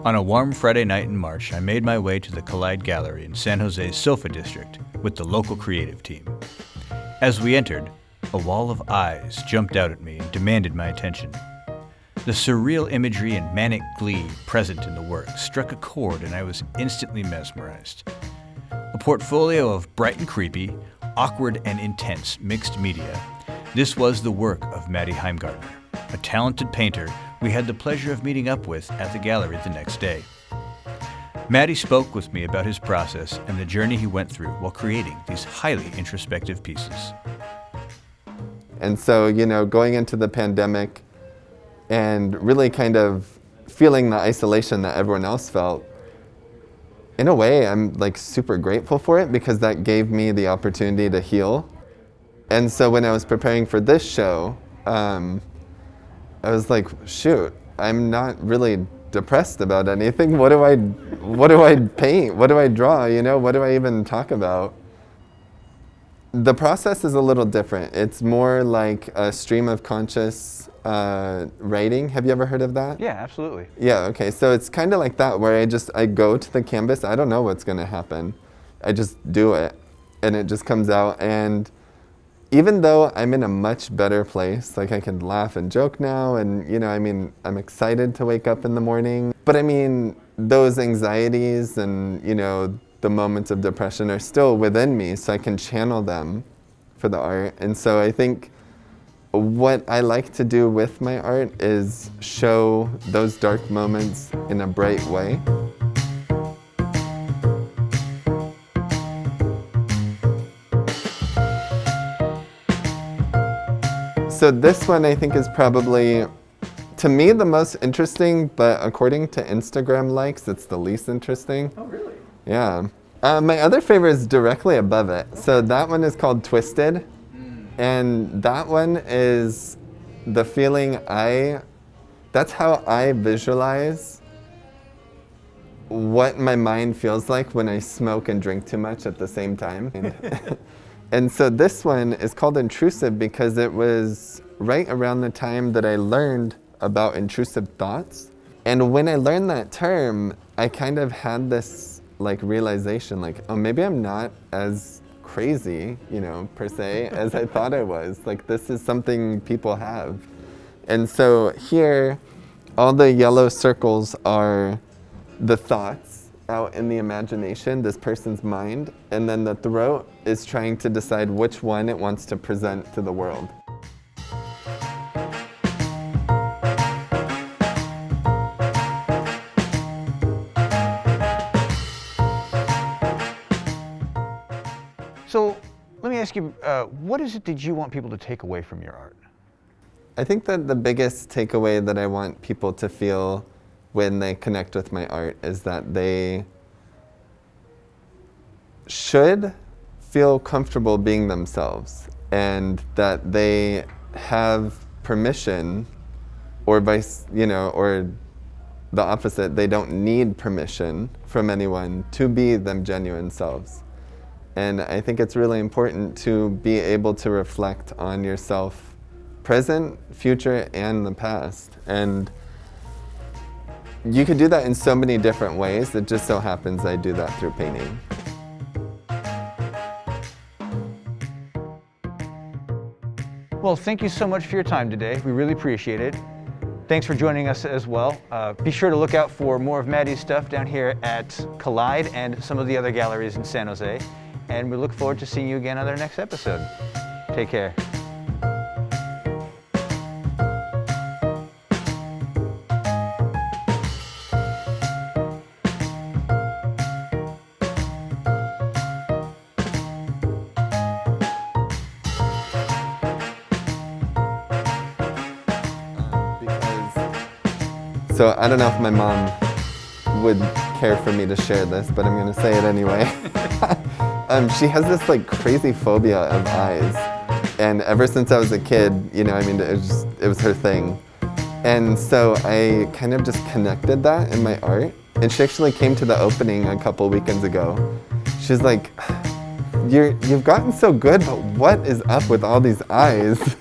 On a warm Friday night in March, I made my way to the KALEID Gallery in San Jose's Sofa District with the local creative team. As we entered, a wall of eyes jumped out at me and demanded my attention. The surreal imagery and manic glee present in the work struck a chord, and I was instantly mesmerized. A portfolio of bright and creepy, awkward and intense mixed media, this was the work of Matty Heimgartner, a talented painter we had the pleasure of meeting up with at the gallery the next day. Matty spoke with me about his process and the journey he went through while creating these highly introspective pieces. And so, going into the pandemic and really kind of feeling the isolation that everyone else felt, in a way, I'm super grateful for it because that gave me the opportunity to heal. And so when I was preparing for this show, I was like, shoot, I'm not really depressed about anything. What do I paint? What do I draw? What do I even talk about? The process is a little different. It's more like a stream of conscious writing. Have you ever heard of that? Yeah, absolutely. Yeah, okay. So it's kind of like that where I go to the canvas. I don't know what's going to happen. I just do it and it just comes out. And even though I'm in a much better place, I can laugh and joke now, and I'm excited to wake up in the morning. But those anxieties and the moments of depression are still within me, so I can channel them for the art. And so I think what I like to do with my art is show those dark moments in a bright way. So this one I think is probably, to me, the most interesting, but according to Instagram likes, it's the least interesting. Oh, really? Yeah. My other favorite is directly above it. So that one is called Twisted. And that one is the feeling that's how I visualize what my mind feels like when I smoke and drink too much at the same time. And so this one is called Intrusive because it was right around the time that I learned about intrusive thoughts. And when I learned that term, I kind of had this realization, oh, maybe I'm not as crazy, per se, as I thought I was. This is something people have. And so here, all the yellow circles are the thoughts out in the imagination, this person's mind, and then the throat is trying to decide which one it wants to present to the world. So let me ask you, what is it that you want people to take away from your art? I think that the biggest takeaway that I want people to feel when they connect with my art is that they should feel comfortable being themselves, and that they have permission, or or the opposite, they don't need permission from anyone to be them genuine selves. And I think it's really important to be able to reflect on yourself, present, future, and the past. And you could do that in so many different ways. It just so happens I do that through painting. Well, thank you so much for your time today. We really appreciate it. Thanks for joining us as well. Be sure to look out for more of Matty's stuff down here at KALEID and some of the other galleries in San Jose. And we look forward to seeing you again on our next episode. Take care. So I don't know if my mom would care for me to share this, but I'm going to say it anyway. She has this crazy phobia of eyes, and ever since I was a kid, it was her thing. And so I kind of just connected that in my art. And she actually came to the opening a couple weekends ago. She's like, you've gotten so good, but what is up with all these eyes?